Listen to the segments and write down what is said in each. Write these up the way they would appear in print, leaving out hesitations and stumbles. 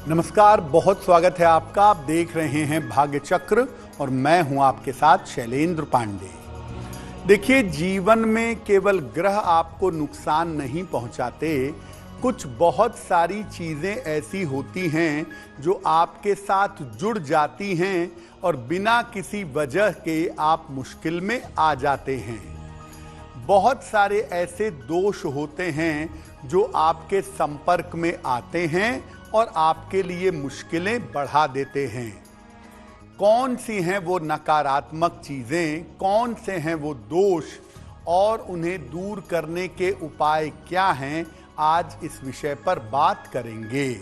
नमस्कार, बहुत स्वागत है आपका। आप देख रहे हैं भाग्य चक्र और मैं हूं आपके साथ शैलेंद्र पांडे। देखिए, जीवन में केवल ग्रह आपको नुकसान नहीं पहुंचाते, कुछ बहुत सारी चीजें ऐसी होती हैं जो आपके साथ जुड़ जाती हैं और बिना किसी वजह के आप मुश्किल में आ जाते हैं। बहुत सारे ऐसे दोष होते हैं जो आपके संपर्क में आते हैं और आपके लिए मुश्किलें बढ़ा देते हैं। कौन सी हैं वो नकारात्मक चीजें, कौन से हैं वो दोष और उन्हें दूर करने के उपाय क्या हैं, आज इस विषय पर बात करेंगे।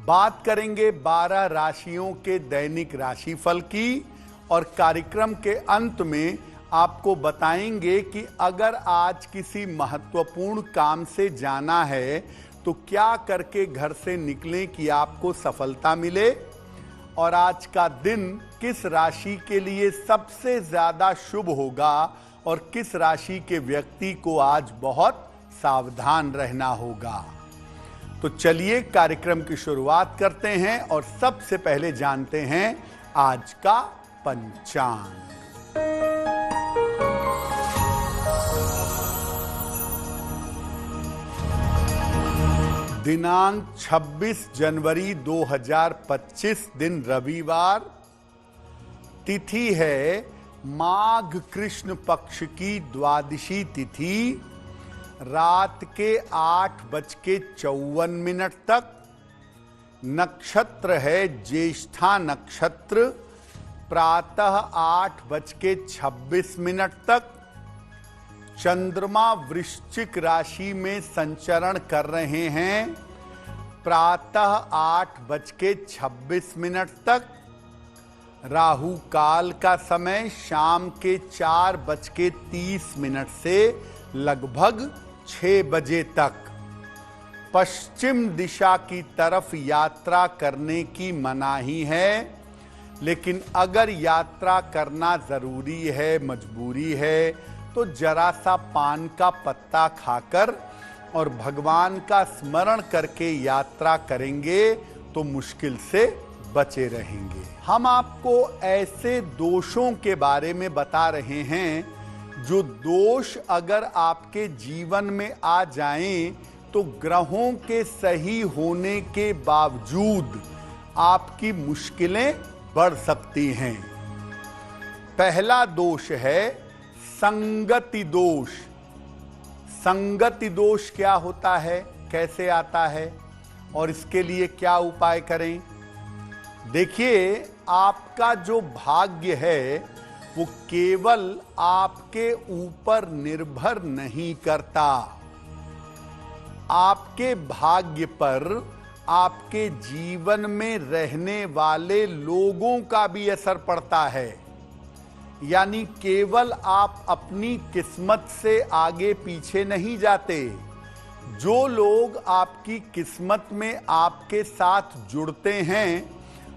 12 राशियों के दैनिक राशिफल की और कार्यक्रम के अंत में आपको बताएंगे कि अगर आज किसी महत्वपूर्ण काम से जाना है तो क्या करके घर से निकलें कि आपको सफलता मिले, और आज का दिन किस राशि के लिए सबसे ज्यादा शुभ होगा और किस राशि के व्यक्ति को आज बहुत सावधान रहना होगा। तो चलिए कार्यक्रम की शुरुआत करते हैं और सबसे पहले जानते हैं आज का पंचांग। दिनांक 26 जनवरी 2025, दिन रविवार, तिथि है माघ कृष्ण पक्ष की द्वादशी तिथि, रात के 8:54 तक। नक्षत्र है ज्येष्ठा नक्षत्र, प्रातः 8:26 तक। चंद्रमा वृश्चिक राशि में संचरण कर रहे हैं, प्रातः 8:26 तक। राहु काल का समय शाम के 4:30 से लगभग 6 बजे तक। पश्चिम दिशा की तरफ यात्रा करने की मनाही है, लेकिन अगर यात्रा करना जरूरी है, मजबूरी है, तो जरा सा पान का पत्ता खाकर और भगवान का स्मरण करके यात्रा करेंगे तो मुश्किल से बचे रहेंगे। हम आपको ऐसे दोषों के बारे में बता रहे हैं जो दोष अगर आपके जीवन में आ जाएं तो ग्रहों के सही होने के बावजूद आपकी मुश्किलें बढ़ सकती हैं। पहला दोष है संगति दोष। संगति दोष क्या होता है, कैसे आता है और इसके लिए क्या उपाय करें? देखिए, आपका जो भाग्य है वो केवल आपके ऊपर निर्भर नहीं करता। आपके भाग्य पर आपके जीवन में रहने वाले लोगों का भी असर पड़ता है। यानी केवल आप अपनी किस्मत से आगे पीछे नहीं जाते, जो लोग आपकी किस्मत में आपके साथ जुड़ते हैं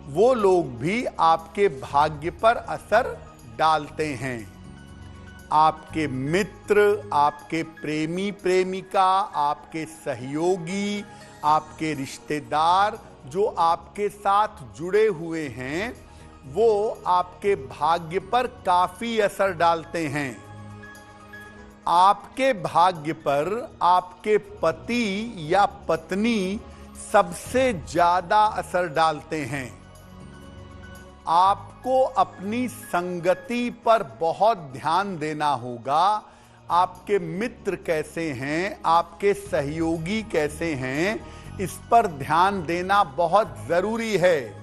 वो लोग भी आपके भाग्य पर असर डालते हैं। आपके मित्र, आपके प्रेमी प्रेमिका, आपके सहयोगी, आपके रिश्तेदार जो आपके साथ जुड़े हुए हैं वो आपके भाग्य पर काफी असर डालते हैं। आपके भाग्य पर आपके पति या पत्नी सबसे ज्यादा असर डालते हैं। आपको अपनी संगति पर बहुत ध्यान देना होगा। आपके मित्र कैसे हैं, आपके सहयोगी कैसे हैं, इस पर ध्यान देना बहुत जरूरी है।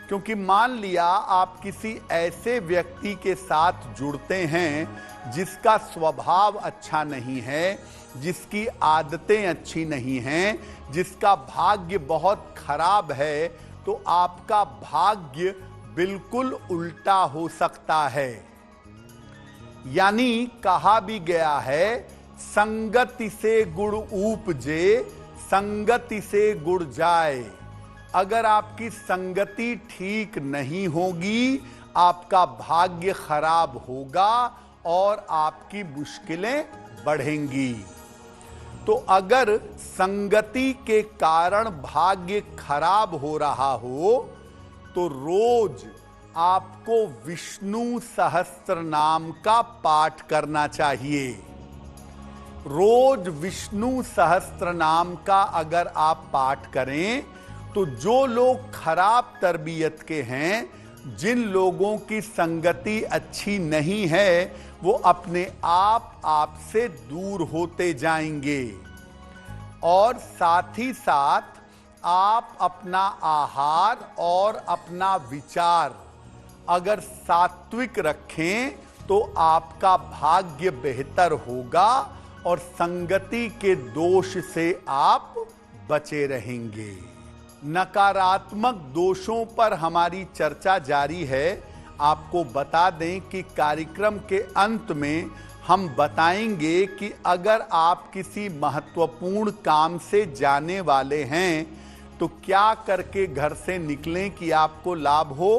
क्योंकि मान लिया आप किसी ऐसे व्यक्ति के साथ जुड़ते हैं जिसका स्वभाव अच्छा नहीं है, जिसकी आदतें अच्छी नहीं हैं, जिसका भाग्य बहुत खराब है, तो आपका भाग्य बिल्कुल उल्टा हो सकता है। यानी कहा भी गया है, संगति से गुड़ उपजे, संगति से गुड़ जाए। अगर आपकी संगति ठीक नहीं होगी, आपका भाग्य खराब होगा और आपकी मुश्किलें बढ़ेंगी। तो अगर संगति के कारण भाग्य खराब हो रहा हो तो रोज आपको विष्णु सहस्त्र नाम का पाठ करना चाहिए। रोज विष्णु सहस्त्र नाम का अगर आप पाठ करें तो जो लोग खराब तरबियत के हैं, जिन लोगों की संगति अच्छी नहीं है, वो अपने आप आपसे दूर होते जाएंगे। और साथ ही साथ आप अपना आहार और अपना विचार अगर सात्विक रखें तो आपका भाग्य बेहतर होगा और संगति के दोष से आप बचे रहेंगे। नकारात्मक दोषों पर हमारी चर्चा जारी है। आपको बता दें कि कार्यक्रम के अंत में हम बताएंगे कि अगर आप किसी महत्वपूर्ण काम से जाने वाले हैं तो क्या करके घर से निकलें कि आपको लाभ हो।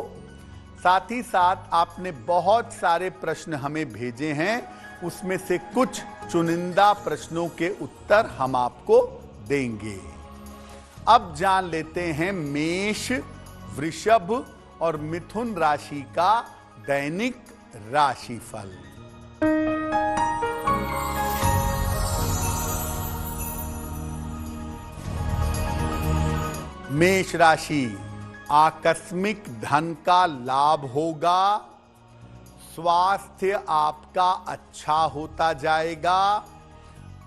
साथ ही साथ आपने बहुत सारे प्रश्न हमें भेजे हैं, उसमें से कुछ चुनिंदा प्रश्नों के उत्तर हम आपको देंगे। अब जान लेते हैं मेष, वृषभ और मिथुन राशि का दैनिक राशिफल। मेष राशि, आकस्मिक धन का लाभ होगा। स्वास्थ्य आपका अच्छा होता जाएगा।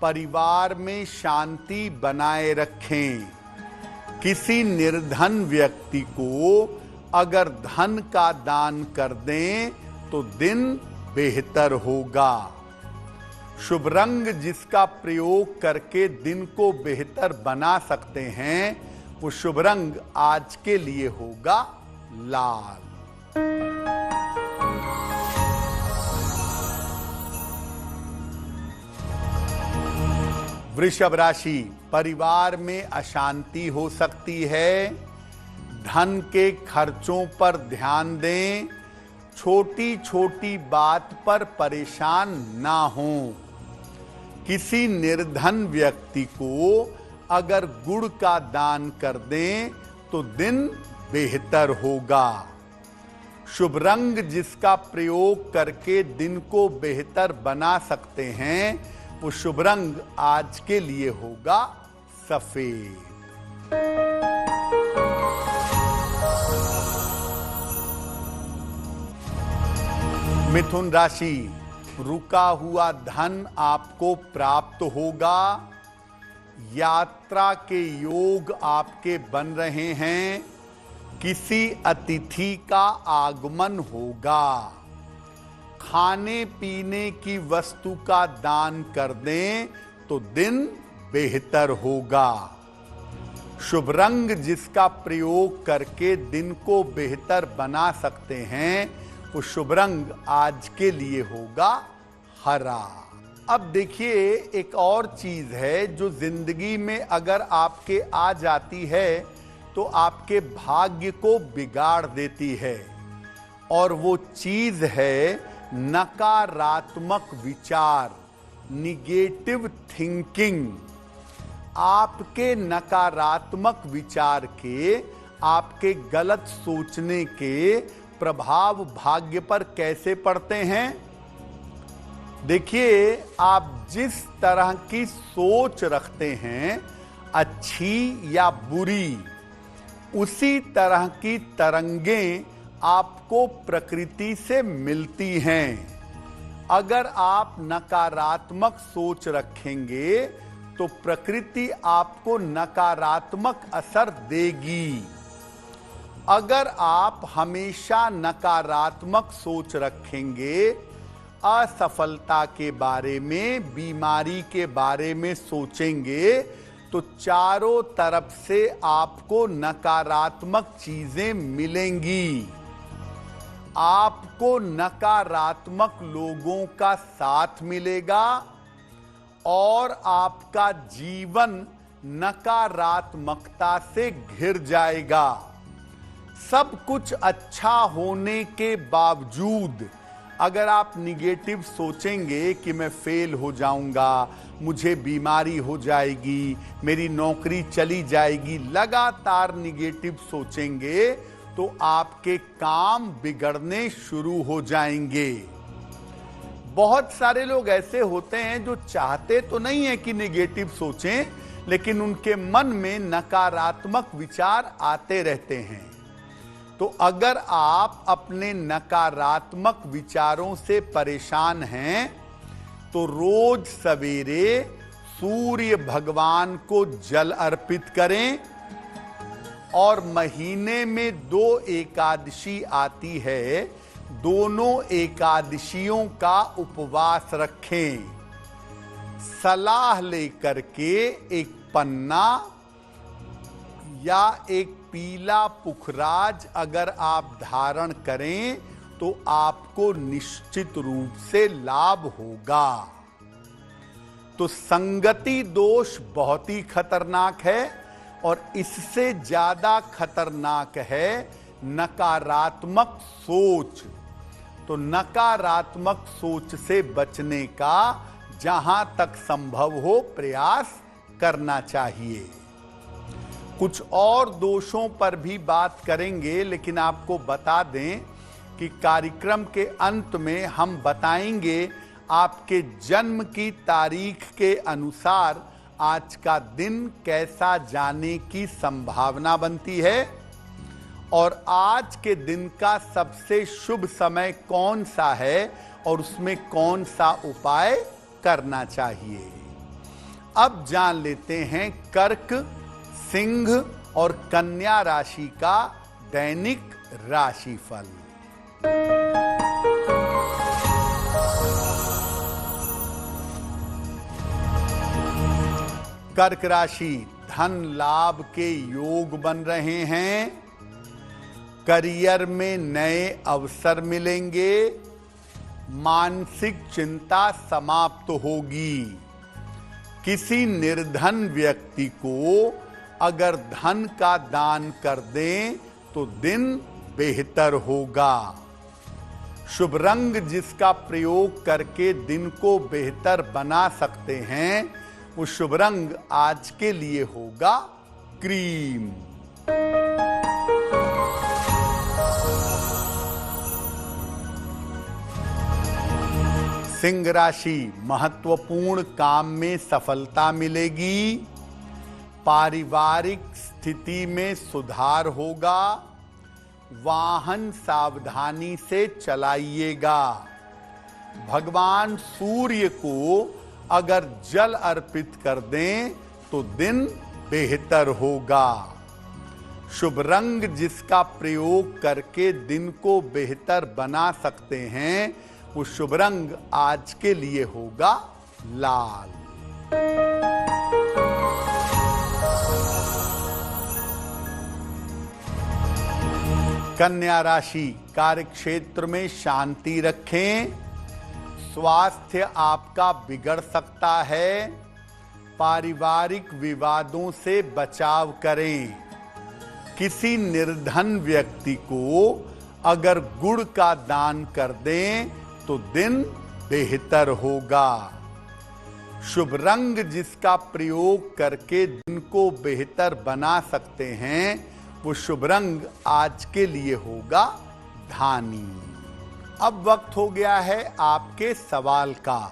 परिवार में शांति बनाए रखें। किसी निर्धन व्यक्ति को अगर धन का दान कर दें तो दिन बेहतर होगा। शुभ रंग जिसका प्रयोग करके दिन को बेहतर बना सकते हैं, वो शुभ रंग आज के लिए होगा लाल। वृषभ राशि, परिवार में अशांति हो सकती है। धन के खर्चों पर ध्यान दें। छोटी छोटी बात पर परेशान ना हों। किसी निर्धन व्यक्ति को अगर गुड़ का दान कर दें तो दिन बेहतर होगा। शुभ रंग जिसका प्रयोग करके दिन को बेहतर बना सकते हैं, वो शुभ रंग आज के लिए होगा सफेद। मिथुन राशि, रुका हुआ धन आपको प्राप्त होगा। यात्रा के योग आपके बन रहे हैं। किसी अतिथि का आगमन होगा। खाने पीने की वस्तु का दान कर दें तो दिन बेहतर होगा। शुभ रंग जिसका प्रयोग करके दिन को बेहतर बना सकते हैं, वो शुभ रंग आज के लिए होगा हरा। अब देखिए, एक और चीज है जो जिंदगी में अगर आपके आ जाती है तो आपके भाग्य को बिगाड़ देती है, और वो चीज है नकारात्मक विचार, निगेटिव थिंकिंग। आपके नकारात्मक विचार के, आपके गलत सोचने के प्रभाव भाग्य पर कैसे पड़ते हैं? देखिए, आप जिस तरह की सोच रखते हैं, अच्छी या बुरी, उसी तरह की तरंगें आपको प्रकृति से मिलती हैं। अगर आप नकारात्मक सोच रखेंगे तो प्रकृति आपको नकारात्मक असर देगी। अगर आप हमेशा नकारात्मक सोच रखेंगे, असफलता के बारे में, बीमारी के बारे में सोचेंगे, तो चारों तरफ से आपको नकारात्मक चीजें मिलेंगी। आपको नकारात्मक लोगों का साथ मिलेगा और आपका जीवन नकारात्मकता से घिर जाएगा। सब कुछ अच्छा होने के बावजूद अगर आप निगेटिव सोचेंगे कि मैं फेल हो जाऊंगा, मुझे बीमारी हो जाएगी, मेरी नौकरी चली जाएगी, लगातार निगेटिव सोचेंगे तो आपके काम बिगड़ने शुरू हो जाएंगे। बहुत सारे लोग ऐसे होते हैं जो चाहते तो नहीं है कि निगेटिव सोचें, लेकिन उनके मन में नकारात्मक विचार आते रहते हैं। तो अगर आप अपने नकारात्मक विचारों से परेशान हैं तो रोज सवेरे सूर्य भगवान को जल अर्पित करें और महीने में 2 एकादशी आती है, दोनों एकादशियों का उपवास रखें। सलाह लेकर के एक पन्ना या एक पीला पुखराज अगर आप धारण करें तो आपको निश्चित रूप से लाभ होगा। तो संगति दोष बहुत ही खतरनाक है और इससे ज्यादा खतरनाक है नकारात्मक सोच। तो नकारात्मक सोच से बचने का जहां तक संभव हो प्रयास करना चाहिए। कुछ और दोषों पर भी बात करेंगे, लेकिन आपको बता दें कि कार्यक्रम के अंत में हम बताएंगे आपके जन्म की तारीख के अनुसार आज का दिन कैसा जाने की संभावना बनती है और आज के दिन का सबसे शुभ समय कौन सा है और उसमें कौन सा उपाय करना चाहिए। अब जान लेते हैं कर्क, सिंह और कन्या राशि का दैनिक राशिफल। कर्क राशि, धन लाभ के योग बन रहे हैं, करियर में नए अवसर मिलेंगे, मानसिक चिंता समाप्त होगी। किसी निर्धन व्यक्ति को अगर धन का दान कर दें तो दिन बेहतर होगा। शुभ रंग जिसका प्रयोग करके दिन को बेहतर बना सकते हैं वो शुभ रंग आज के लिए होगा क्रीम। सिंह राशि, महत्वपूर्ण काम में सफलता मिलेगी, पारिवारिक स्थिति में सुधार होगा, वाहन सावधानी से चलाइएगा। भगवान सूर्य को अगर जल अर्पित कर दें तो दिन बेहतर होगा। शुभ रंग जिसका प्रयोग करके दिन को बेहतर बना सकते हैं वो शुभ रंग आज के लिए होगा लाल। कन्या राशि, कार्यक्षेत्र में शांति रखें, स्वास्थ्य आपका बिगड़ सकता है, पारिवारिक विवादों से बचाव करें। किसी निर्धन व्यक्ति को अगर गुड़ का दान कर दें तो दिन बेहतर होगा। शुभ रंग जिसका प्रयोग करके दिन को बेहतर बना सकते हैं वो शुभ रंग आज के लिए होगा धानी। अब वक्त हो गया है आपके सवाल का।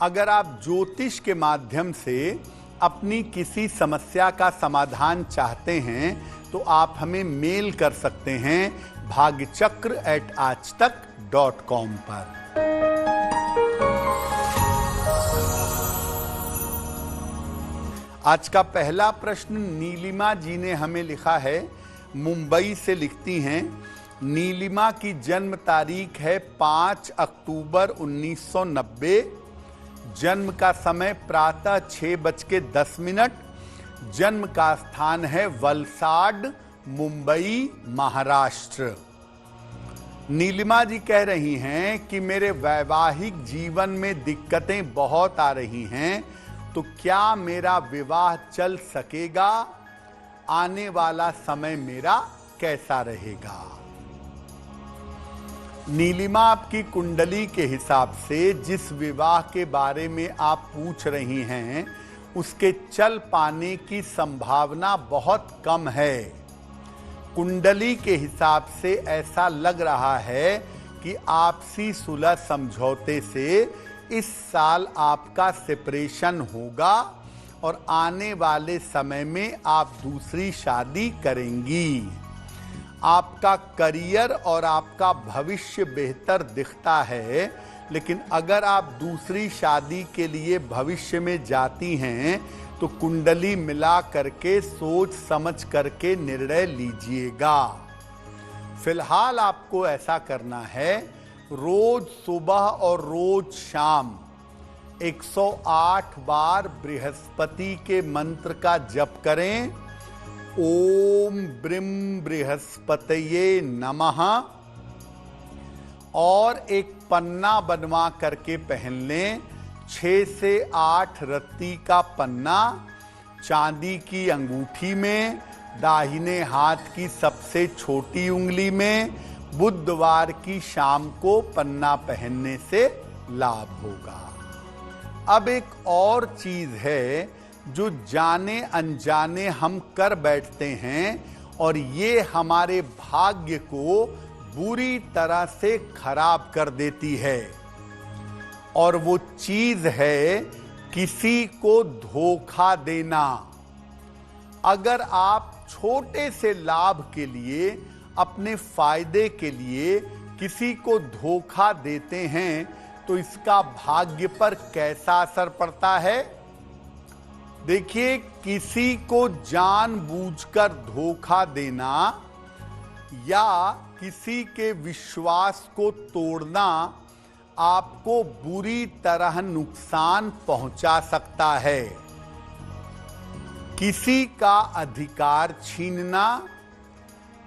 अगर आप ज्योतिष के माध्यम से अपनी किसी समस्या का समाधान चाहते हैं तो आप हमें मेल कर सकते हैं भाग्यचक्र@aajtak.com पर। आज का पहला प्रश्न नीलिमा जी ने हमें लिखा है, मुंबई से लिखती हैं। नीलिमा की जन्म तारीख है 5 अक्टूबर 1990। जन्म का समय प्रातः 6:10। जन्म का स्थान है वलसाड, मुंबई, महाराष्ट्र। नीलिमा जी कह रही हैं कि मेरे वैवाहिक जीवन में दिक्कतें बहुत आ रही हैं, तो क्या मेरा विवाह चल सकेगा? आने वाला समय मेरा कैसा रहेगा? नीलिमा, आपकी कुंडली के हिसाब से जिस विवाह के बारे में आप पूछ रही हैं उसके चल पाने की संभावना बहुत कम है। कुंडली के हिसाब से ऐसा लग रहा है कि आपसी सुलह समझौते से इस साल आपका सेपरेशन होगा और आने वाले समय में आप दूसरी शादी करेंगी। आपका करियर और आपका भविष्य बेहतर दिखता है, लेकिन अगर आप दूसरी शादी के लिए भविष्य में जाती हैं तो कुंडली मिला करके सोच समझ करके निर्णय लीजिएगा। फिलहाल आपको ऐसा करना है, रोज सुबह और रोज शाम 108 बार बृहस्पति के मंत्र का जप करें। ओम ब्रीम बृहस्पतये नमः और एक पन्ना बनवा करके पहन लें। 6 से 8 रत्ती का पन्ना चांदी की अंगूठी में, दाहिने हाथ की सबसे छोटी उंगली में, बुधवार की शाम को पन्ना पहनने से लाभ होगा। अब एक और चीज है जो जाने अनजाने हम कर बैठते हैं और ये हमारे भाग्य को बुरी तरह से खराब कर देती है, और वो चीज है किसी को धोखा देना। अगर आप छोटे से लाभ के लिए, अपने फायदे के लिए किसी को धोखा देते हैं तो इसका भाग्य पर कैसा असर पड़ता है। देखिए, किसी को जानबूझकर धोखा देना या किसी के विश्वास को तोड़ना आपको बुरी तरह नुकसान पहुंचा सकता है। किसी का अधिकार छीनना,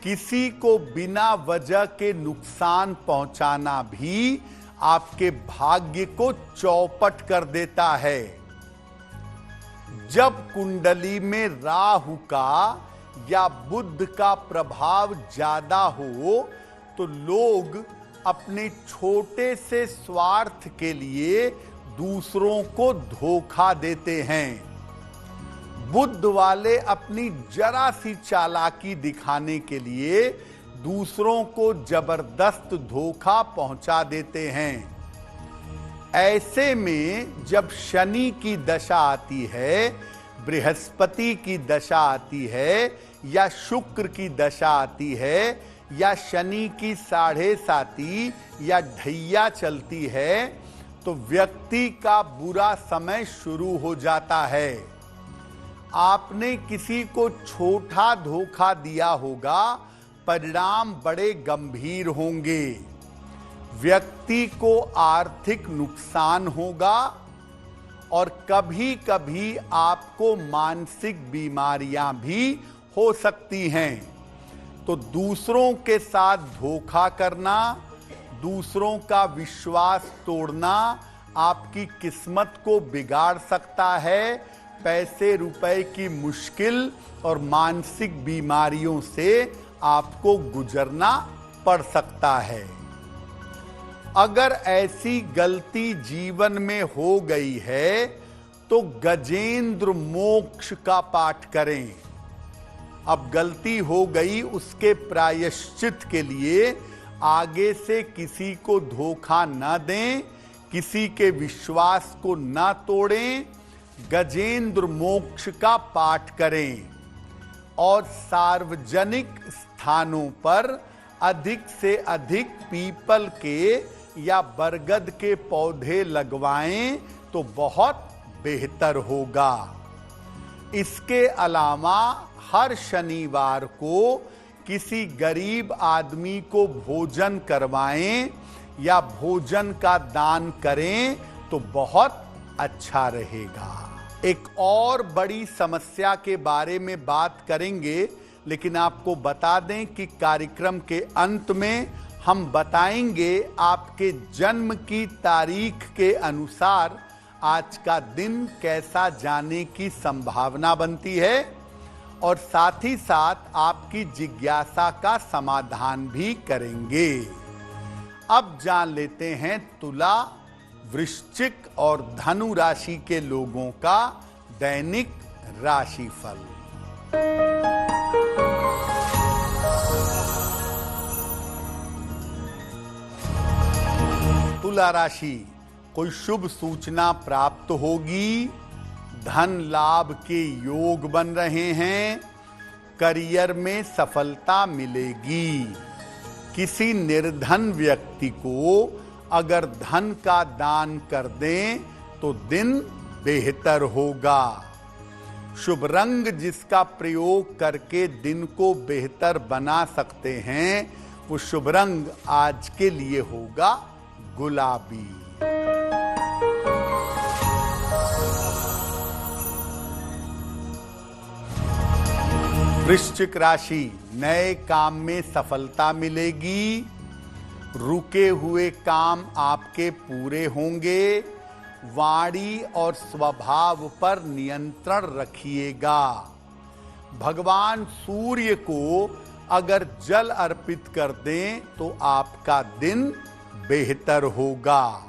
किसी को बिना वजह के नुकसान पहुंचाना भी आपके भाग्य को चौपट कर देता है। जब कुंडली में राहु का या बुध का प्रभाव ज्यादा हो तो लोग अपने छोटे से स्वार्थ के लिए दूसरों को धोखा देते हैं। बुध वाले अपनी जरा सी चालाकी दिखाने के लिए दूसरों को जबरदस्त धोखा पहुंचा देते हैं। ऐसे में जब शनि की दशा आती है, बृहस्पति की दशा आती है, या शुक्र की दशा आती है, या शनि की 7.5 या ढैया चलती है, तो व्यक्ति का बुरा समय शुरू हो जाता है। आपने किसी को छोटा धोखा दिया होगा, परिणाम बड़े गंभीर होंगे। व्यक्ति को आर्थिक नुकसान होगा और कभी कभी आपको मानसिक बीमारियां भी हो सकती हैं। तो दूसरों के साथ धोखा करना, दूसरों का विश्वास तोड़ना आपकी किस्मत को बिगाड़ सकता है। पैसे रुपए की मुश्किल और मानसिक बीमारियों से आपको गुजरना पड़ सकता है। अगर ऐसी गलती जीवन में हो गई है तो गजेंद्र मोक्ष का पाठ करें। अब गलती हो गई, उसके प्रायश्चित के लिए आगे से किसी को धोखा न दें, किसी के विश्वास को न तोड़ें, गजेंद्र मोक्ष का पाठ करें और सार्वजनिक स्थानों पर अधिक से अधिक पीपल के या बरगद के पौधे लगवाएं तो बहुत बेहतर होगा। इसके अलावा हर शनिवार को किसी गरीब आदमी को भोजन करवाएं या भोजन का दान करें तो बहुत अच्छा रहेगा। एक और बड़ी समस्या के बारे में बात करेंगे, लेकिन आपको बता दें कि कार्यक्रम के अंत में हम बताएंगे आपके जन्म की तारीख के अनुसार आज का दिन कैसा जाने की संभावना बनती है और साथ ही साथ आपकी जिज्ञासा का समाधान भी करेंगे। अब जान लेते हैं तुला, वृश्चिक और धनु राशि के लोगों का दैनिक राशिफल। तुला राशि, कोई शुभ सूचना प्राप्त होगी, धन लाभ के योग बन रहे हैं, करियर में सफलता मिलेगी। किसी निर्धन व्यक्ति को अगर धन का दान कर दें तो दिन बेहतर होगा। शुभ रंग जिसका प्रयोग करके दिन को बेहतर बना सकते हैं, वो शुभ रंग आज के लिए होगा गुलाबी। वृश्चिक राशि, नए काम में सफलता मिलेगी, रुके हुए काम आपके पूरे होंगे, वाणी और स्वभाव पर नियंत्रण रखिएगा। भगवान सूर्य को अगर जल अर्पित कर दें तो आपका दिन बेहतर होगा।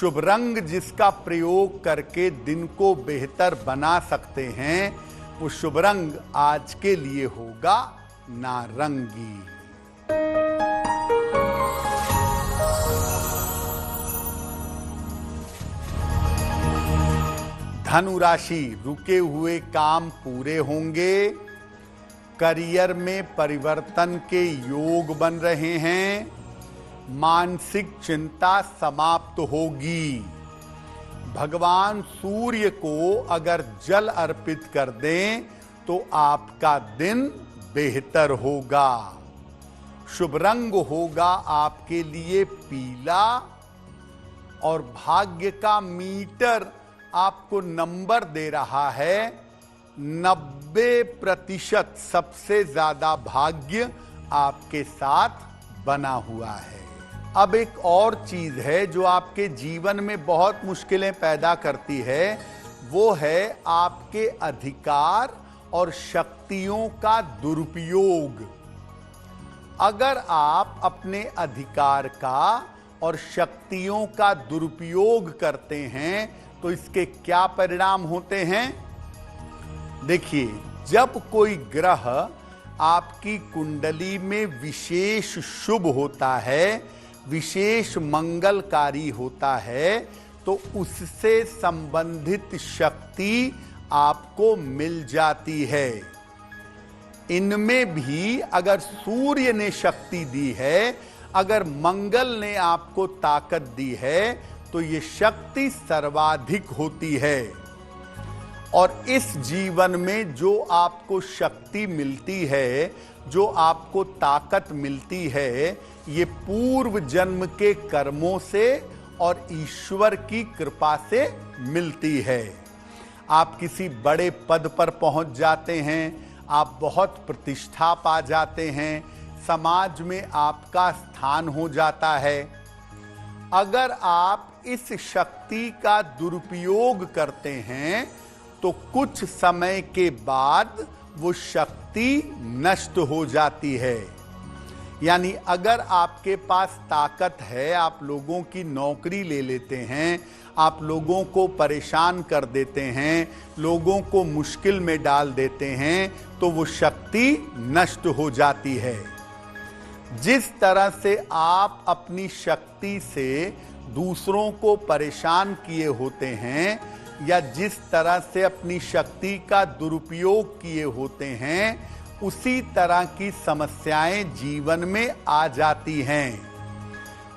शुभ रंग जिसका प्रयोग करके दिन को बेहतर बना सकते हैं, वो शुभ रंग आज के लिए होगा नारंगी। धनु राशि, रुके हुए काम पूरे होंगे, करियर में परिवर्तन के योग बन रहे हैं, मानसिक चिंता समाप्त होगी। भगवान सूर्य को अगर जल अर्पित कर दें तो आपका दिन बेहतर होगा। शुभ रंग होगा आपके लिए पीला, और भाग्य का मीटर आपको नंबर दे रहा है 90%। सबसे ज्यादा भाग्य आपके साथ बना हुआ है। अब एक और चीज है जो आपके जीवन में बहुत मुश्किलें पैदा करती है, वो है आपके अधिकार और शक्तियों का दुरुपयोग। अगर आप अपने अधिकार का और शक्तियों का दुरुपयोग करते हैं तो इसके क्या परिणाम होते हैं? देखिए, जब कोई ग्रह आपकी कुंडली में विशेष शुभ होता है, विशेष मंगलकारी होता है, तो उससे संबंधित शक्ति आपको मिल जाती है। इनमें भी अगर सूर्य ने शक्ति दी है, अगर मंगल ने आपको ताकत दी है, तो ये शक्ति सर्वाधिक होती है। और इस जीवन में जो आपको शक्ति मिलती है, जो आपको ताकत मिलती है, ये पूर्व जन्म के कर्मों से और ईश्वर की कृपा से मिलती है। आप किसी बड़े पद पर पहुंच जाते हैं, आप बहुत प्रतिष्ठा पा जाते हैं, समाज में आपका स्थान हो जाता है। अगर आप इस शक्ति का दुरुपयोग करते हैं तो कुछ समय के बाद वो शक्ति नष्ट हो जाती है। यानी अगर आपके पास ताकत है, आप लोगों की नौकरी ले लेते हैं, आप लोगों को परेशान कर देते हैं, लोगों को मुश्किल में डाल देते हैं, तो वो शक्ति नष्ट हो जाती है। जिस तरह से आप अपनी शक्ति से दूसरों को परेशान किए होते हैं, या जिस तरह से अपनी शक्ति का दुरुपयोग किए होते हैं, उसी तरह की समस्याएं जीवन में आ जाती हैं।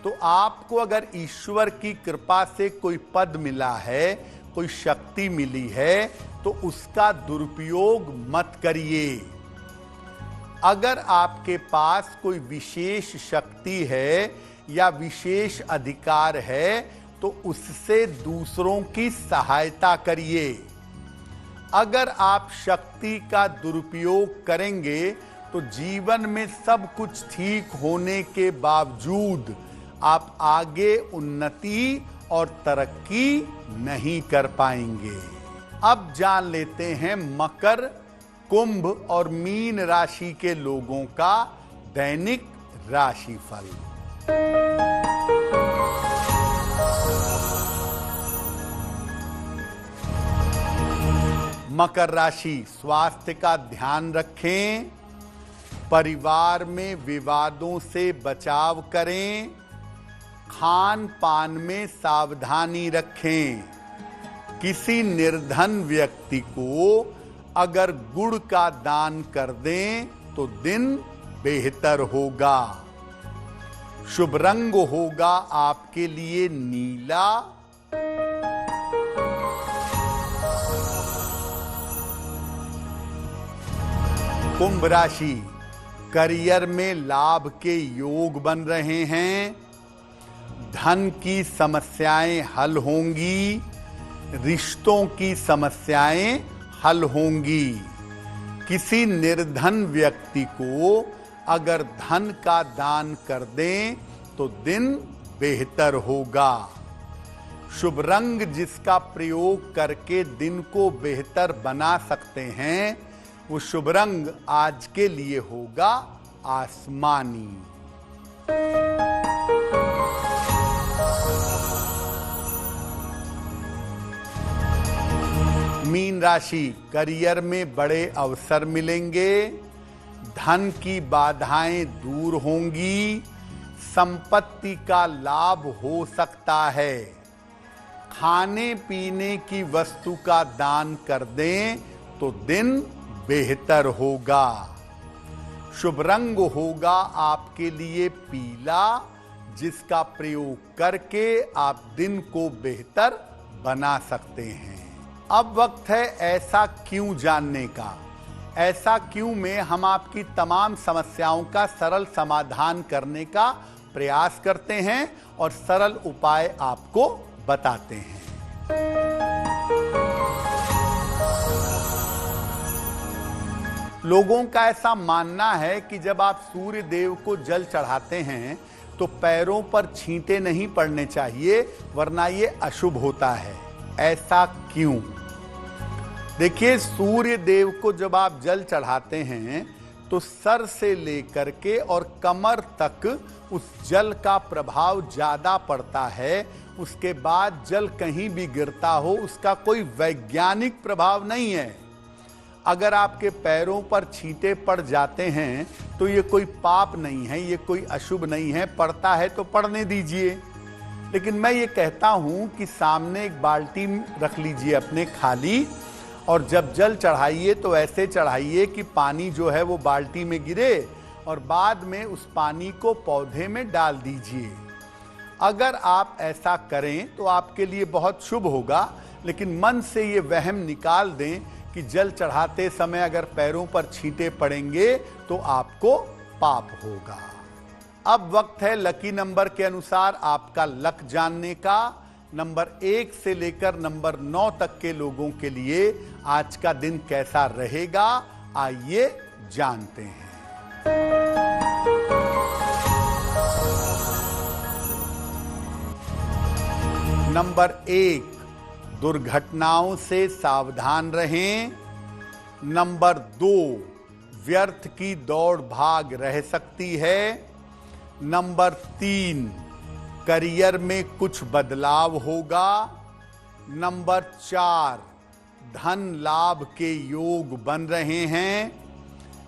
तो आपको अगर ईश्वर की कृपा से कोई पद मिला है, कोई शक्ति मिली है, तो उसका दुरुपयोग मत करिए। अगर आपके पास कोई विशेष शक्ति है या विशेष अधिकार है, तो उससे दूसरों की सहायता करिए। अगर आप शक्ति का दुरुपयोग करेंगे तो जीवन में सब कुछ ठीक होने के बावजूद आप आगे उन्नति और तरक्की नहीं कर पाएंगे। अब जान लेते हैं मकर, कुंभ और मीन राशि के लोगों का दैनिक राशिफल। मकर राशि, स्वास्थ्य का ध्यान रखें, परिवार में विवादों से बचाव करें, खान पान में सावधानी रखें। किसी निर्धन व्यक्ति को अगर गुड़ का दान कर दें तो दिन बेहतर होगा। शुभ रंग होगा आपके लिए नीला। कुंभ राशि, करियर में लाभ के योग बन रहे हैं, धन की समस्याएं हल होंगी, रिश्तों की समस्याएं हल होंगी। किसी निर्धन व्यक्ति को अगर धन का दान कर दें तो दिन बेहतर होगा। शुभ रंग जिसका प्रयोग करके दिन को बेहतर बना सकते हैं, वो शुभ रंग आज के लिए होगा आसमानी। मीन राशि, करियर में बड़े अवसर मिलेंगे, धन की बाधाएं दूर होंगी, संपत्ति का लाभ हो सकता है। खाने पीने की वस्तु का दान कर दें तो दिन बेहतर होगा। शुभ रंग होगा आपके लिए पीला, जिसका प्रयोग करके आप दिन को बेहतर बना सकते हैं। अब वक्त है ऐसा क्यों जानने का। ऐसा क्यों में हम आपकी तमाम समस्याओं का सरल समाधान करने का प्रयास करते हैं और सरल उपाय आपको बताते हैं। लोगों का ऐसा मानना है कि जब आप सूर्य देव को जल चढ़ाते हैं तो पैरों पर छींटे नहीं पड़ने चाहिए, वरना ये अशुभ होता है। ऐसा क्यों? देखिए, सूर्य देव को जब आप जल चढ़ाते हैं तो सर से लेकर के और कमर तक उस जल का प्रभाव ज्यादा पड़ता है। उसके बाद जल कहीं भी गिरता हो उसका कोई वैज्ञानिक प्रभाव नहीं है। अगर आपके पैरों पर छींटे पड़ जाते हैं तो ये कोई पाप नहीं है, ये कोई अशुभ नहीं है, पड़ता है तो पड़ने दीजिए। लेकिन मैं ये कहता हूं कि सामने एक बाल्टी रख लीजिए अपने खाली, और जब जल चढ़ाइए तो ऐसे चढ़ाइए कि पानी जो है वो बाल्टी में गिरे और बाद में उस पानी को पौधे में डाल दीजिए। अगर आप ऐसा करें तो आपके लिए बहुत शुभ होगा, लेकिन मन से ये वहम निकाल दें कि जल चढ़ाते समय अगर पैरों पर छींटे पड़ेंगे तो आपको पाप होगा। अब वक्त है लकी नंबर के अनुसार आपका लक जानने का। नंबर 1 से लेकर नंबर 9 तक के लोगों के लिए आज का दिन कैसा रहेगा, आइए जानते हैं। नंबर 1, दुर्घटनाओं से सावधान रहें। नंबर 2, व्यर्थ की दौड़ भाग रह सकती है। नंबर 3, करियर में कुछ बदलाव होगा। नंबर 4, धन लाभ के योग बन रहे हैं।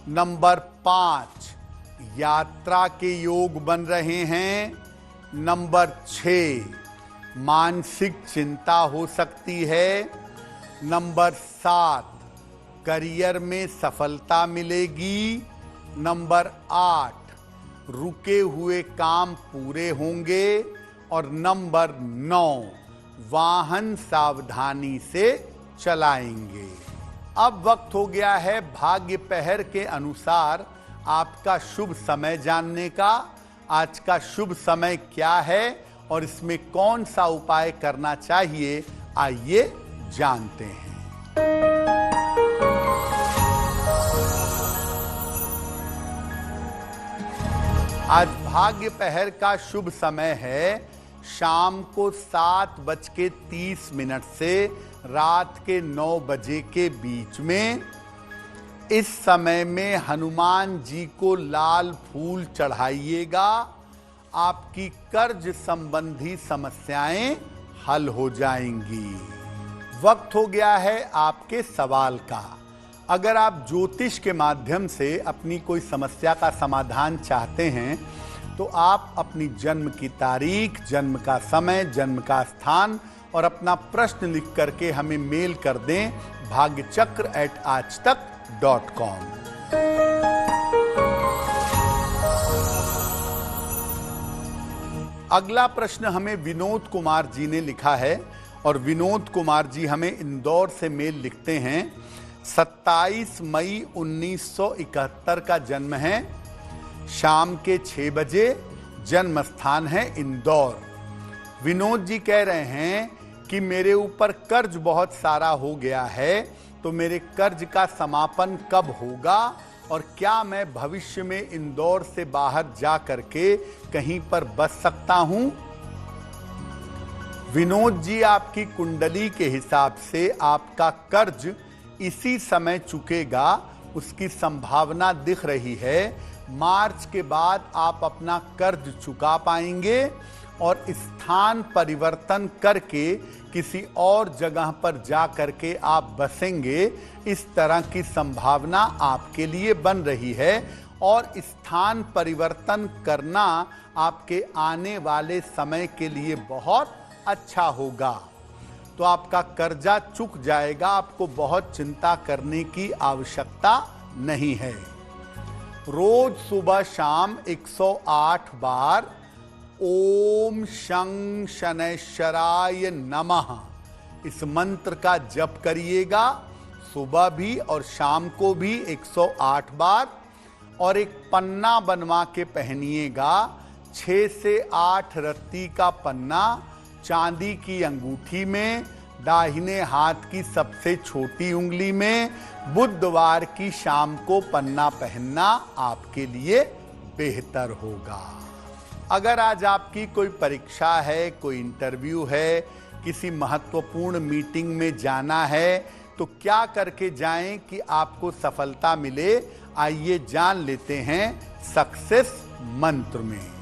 नंबर 5, यात्रा के योग बन रहे हैं। नंबर 6, मानसिक चिंता हो सकती है। नंबर 7, करियर में सफलता मिलेगी। नंबर 8, रुके हुए काम पूरे होंगे। और नंबर 9, वाहन सावधानी से चलाएंगे। अब वक्त हो गया है भाग्य पहर के अनुसार आपका शुभ समय जानने का। आज का शुभ समय क्या है और इसमें कौन सा उपाय करना चाहिए, आइए जानते हैं। आज भाग्य पहर का शुभ समय है शाम को 7:30 से रात के 9 बजे के बीच में। इस समय में हनुमान जी को लाल फूल चढ़ाइएगा। आपकी कर्ज संबंधी समस्याएं हल हो जाएंगी। वक्त हो गया है आपके सवाल का। अगर आप ज्योतिष के माध्यम से अपनी कोई समस्या का समाधान चाहते हैं तो आप अपनी जन्म की तारीख, जन्म का समय, जन्म का स्थान और अपना प्रश्न लिख करके हमें मेल कर दें bhagyachakra@aajtak.com। अगला प्रश्न हमें विनोद कुमार जी ने लिखा है और विनोद कुमार जी हमें इंदौर से मेल लिखते हैं। 27 मई 1971 का जन्म है, शाम के 6 बजे, जन्म स्थान है इंदौर। विनोद जी कह रहे हैं कि मेरे ऊपर कर्ज बहुत सारा हो गया है, तो मेरे कर्ज का समापन कब होगा और क्या मैं भविष्य में इंदौर से बाहर जा करके कहीं पर बस सकता हूं? विनोद जी, आपकी कुंडली के हिसाब से आपका कर्ज इसी समय चुकेगा, उसकी संभावना दिख रही है। मार्च के बाद आप अपना कर्ज चुका पाएंगे और स्थान परिवर्तन करके किसी और जगह पर जा करके आप बसेंगे। इस तरह की संभावना आपके लिए बन रही है और स्थान परिवर्तन करना आपके आने वाले समय के लिए बहुत अच्छा होगा। तो आपका कर्जा चुक जाएगा, आपको बहुत चिंता करने की आवश्यकता नहीं है। रोज सुबह शाम 108 बार ओम शं शनैश्चराय नमः इस मंत्र का जप करिएगा, सुबह भी और शाम को भी 108 बार। और एक पन्ना बनवा के पहनिएगा, 6 से 8 रत्ती का पन्ना, चांदी की अंगूठी में, दाहिने हाथ की सबसे छोटी उंगली में। बुधवार की शाम को पन्ना पहनना आपके लिए बेहतर होगा। अगर आज आपकी कोई परीक्षा है, कोई इंटरव्यू है, किसी महत्वपूर्ण मीटिंग में जाना है, तो क्या करके जाएं कि आपको सफलता मिले? आइए जान लेते हैं सक्सेस मंत्र में।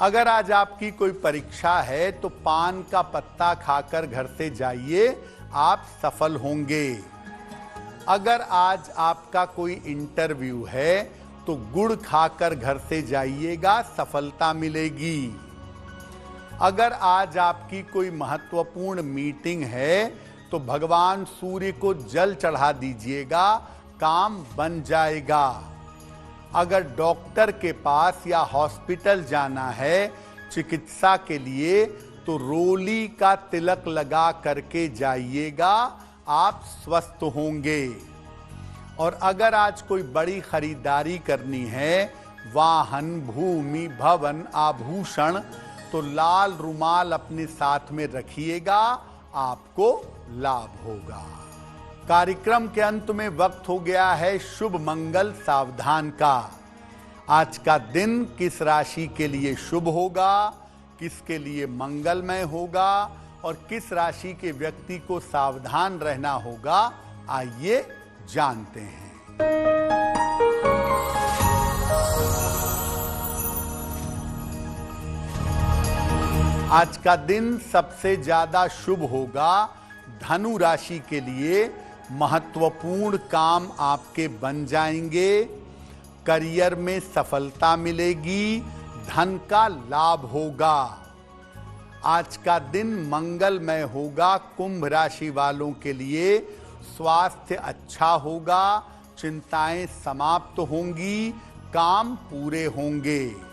अगर आज आपकी कोई परीक्षा है तो पान का पत्ता खाकर घर से जाइए, आप सफल होंगे। अगर आज आपका कोई इंटरव्यू है तो गुड़ खाकर घर से जाइएगा, सफलता मिलेगी। अगर आज आपकी कोई महत्वपूर्ण मीटिंग है तो भगवान सूर्य को जल चढ़ा दीजिएगा, काम बन जाएगा। अगर डॉक्टर के पास या हॉस्पिटल जाना है चिकित्सा के लिए तो रोली का तिलक लगा करके जाइएगा, आप स्वस्थ होंगे। और अगर आज कोई बड़ी खरीदारी करनी है, वाहन, भूमि, भवन, आभूषण, तो लाल रुमाल अपने साथ में रखिएगा, आपको लाभ होगा। कार्यक्रम के अंत में वक्त हो गया है शुभ मंगल सावधान का। आज का दिन किस राशि के लिए शुभ होगा, किसके लिए मंगलमय होगा और किस राशि के व्यक्ति को सावधान रहना होगा, आइए जानते हैं। आज का दिन सबसे ज्यादा शुभ होगा धनु राशि के लिए। महत्वपूर्ण काम आपके बन जाएंगे, करियर में सफलता मिलेगी, धन का लाभ होगा। आज का दिन मंगलमय होगा कुंभ राशि वालों के लिए। स्वास्थ्य अच्छा होगा, चिंताएं समाप्त होंगी, काम पूरे होंगे।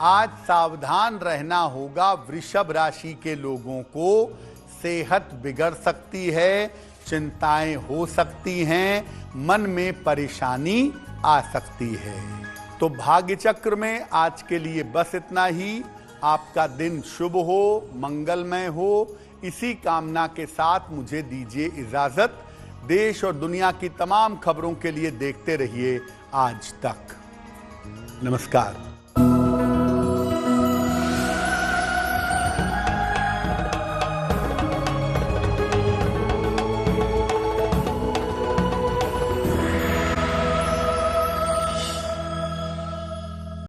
आज सावधान रहना होगा वृषभ राशि के लोगों को। सेहत बिगड़ सकती है, चिंताएं हो सकती हैं, मन में परेशानी आ सकती है। तो भाग्य चक्र में आज के लिए बस इतना ही। आपका दिन शुभ हो, मंगलमय हो, इसी कामना के साथ मुझे दीजिए इजाजत। देश और दुनिया की तमाम खबरों के लिए देखते रहिए आज तक। नमस्कार।